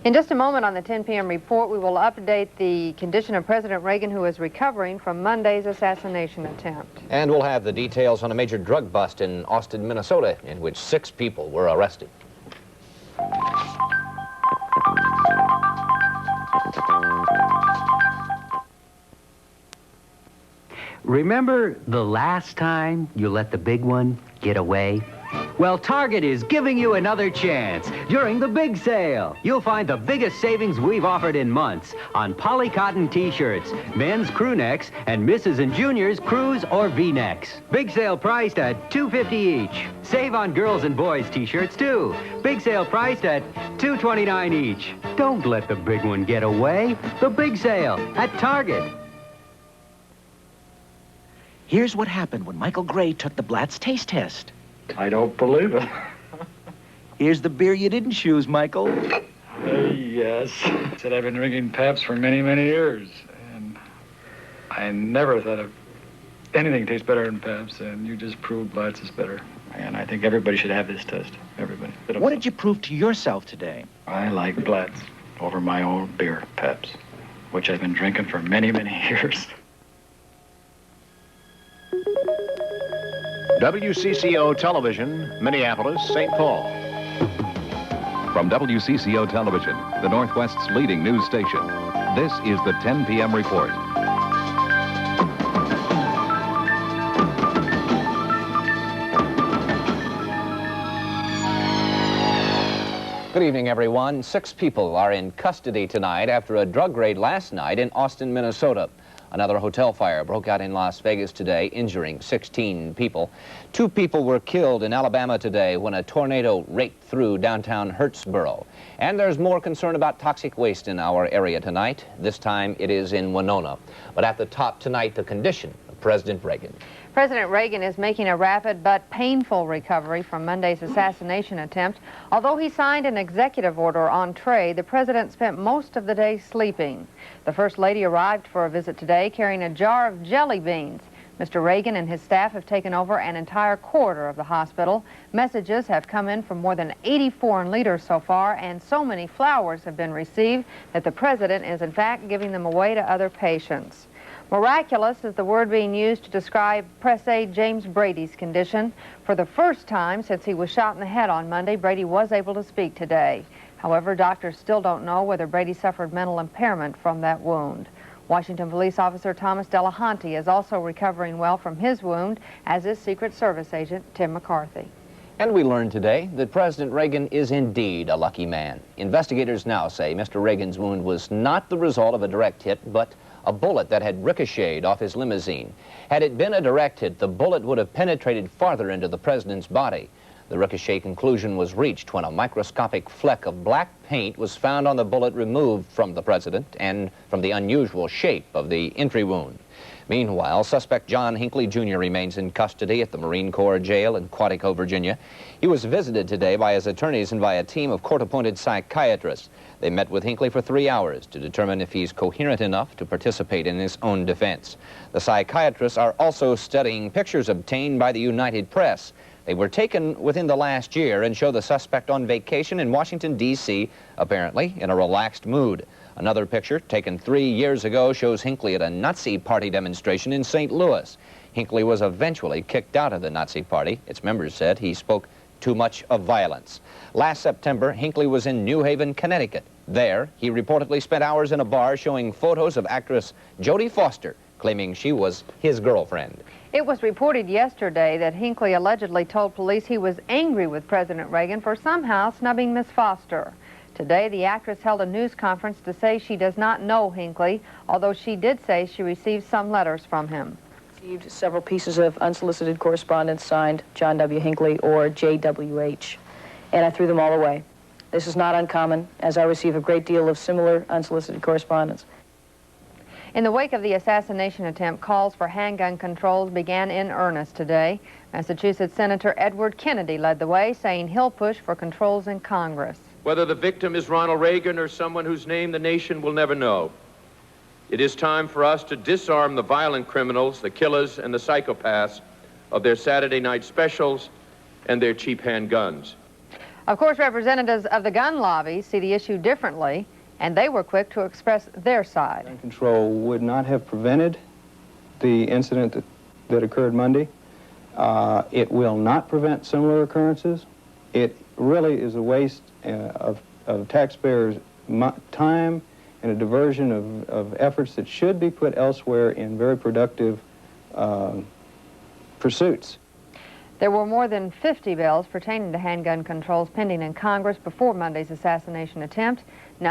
In just a moment on the 10 p.m. report, we will update the condition of President Reagan, who is recovering from Monday's assassination attempt. And we'll have the details on a major drug bust in Austin, Minnesota, in which 6 people were arrested. Remember the last time you let the big one get away? Well, Target is giving you another chance. During the big sale, you'll find the biggest savings we've offered in months on polycotton T-shirts, men's crew necks, and Mrs. and Junior's crews or V-necks. Big sale priced at $2.50 each. Save on girls and boys T-shirts, too. Big sale priced at $2.29 each. Don't let the big one get away. The big sale at Target. Here's what happened when Michael Gray took the Blatz taste test. I don't believe it. Here's the beer you didn't choose, Michael. Yes. Said I've been drinking Pabst for many, many years, and I never thought of anything tastes better than Pabst, and you just proved Blatz is better. And I think everybody should have this test. Everybody. What did you prove to yourself today? I like Blatz over my own beer, Pabst, which I've been drinking for many, many years. WCCO Television, Minneapolis, St. Paul. From WCCO Television, the Northwest's leading news station, this is the 10 p.m. report. Good evening, everyone. 6 people are in custody tonight after a drug raid last night in Austin, Minnesota. Another hotel fire broke out in Las Vegas today, injuring 16 people. 2 people were killed in Alabama today when a tornado raked through downtown Hurtsboro. And there's more concern about toxic waste in our area tonight. This time it is in Winona. But at the top tonight, the condition of President Reagan. President Reagan is making a rapid but painful recovery from Monday's assassination attempt. Although he signed an executive order on trade, the president spent most of the day sleeping. The First Lady arrived for a visit today carrying a jar of jelly beans. Mr. Reagan and his staff have taken over an entire quarter of the hospital. Messages have come in from more than 80 foreign leaders so far, and so many flowers have been received that the president is in fact giving them away to other patients. Miraculous is the word being used to describe press aide James Brady's condition. For the first time since he was shot in the head on Monday, Brady was able to speak today. However, doctors still don't know whether Brady suffered mental impairment from that wound. Washington Police Officer Thomas Delahanty is also recovering well from his wound, as is Secret Service agent Tim McCarthy. And we learned today that President Reagan is indeed a lucky man. Investigators now say Mr. Reagan's wound was not the result of a direct hit, but a bullet that had ricocheted off his limousine. Had it been a direct hit, the bullet would have penetrated farther into the president's body. The ricochet conclusion was reached when a microscopic fleck of black paint was found on the bullet removed from the president and from the unusual shape of the entry wound. Meanwhile, suspect John Hinckley Jr. remains in custody at the Marine Corps Jail in Quantico, Virginia. He was visited today by his attorneys and by a team of court-appointed psychiatrists. They met with Hinckley for 3 hours to determine if he's coherent enough to participate in his own defense. The psychiatrists are also studying pictures obtained by the United Press. They were taken within the last year and show the suspect on vacation in Washington, D.C., apparently in a relaxed mood. Another picture, taken 3 years ago, shows Hinckley at a Nazi Party demonstration in St. Louis. Hinckley was eventually kicked out of the Nazi Party. Its members said he spoke too much of violence. Last September, Hinckley was in New Haven, Connecticut. There, he reportedly spent hours in a bar showing photos of actress Jodie Foster, claiming she was his girlfriend. It was reported yesterday that Hinckley allegedly told police he was angry with President Reagan for somehow snubbing Miss Foster. Today, the actress held a news conference to say she does not know Hinckley, although she did say she received some letters from him. Received several pieces of unsolicited correspondence signed John W. Hinckley or JWH, and I threw them all away. This is not uncommon, as I receive a great deal of similar unsolicited correspondence. In the wake of the assassination attempt, calls for handgun controls began in earnest today. Massachusetts Senator Edward Kennedy led the way, saying he'll push for controls in Congress. Whether the victim is Ronald Reagan or someone whose name the nation will never know, it is time for us to disarm the violent criminals, the killers, and the psychopaths of their Saturday night specials and their cheap handguns. Of course, representatives of the gun lobby see the issue differently, and they were quick to express their side. Gun control would not have prevented the incident that occurred Monday. It will not prevent similar occurrences. It really is a waste of taxpayers' time and a diversion of efforts that should be put elsewhere in very productive pursuits. There were more than 50 bills pertaining to handgun controls pending in Congress before Monday's assassination attempt. Now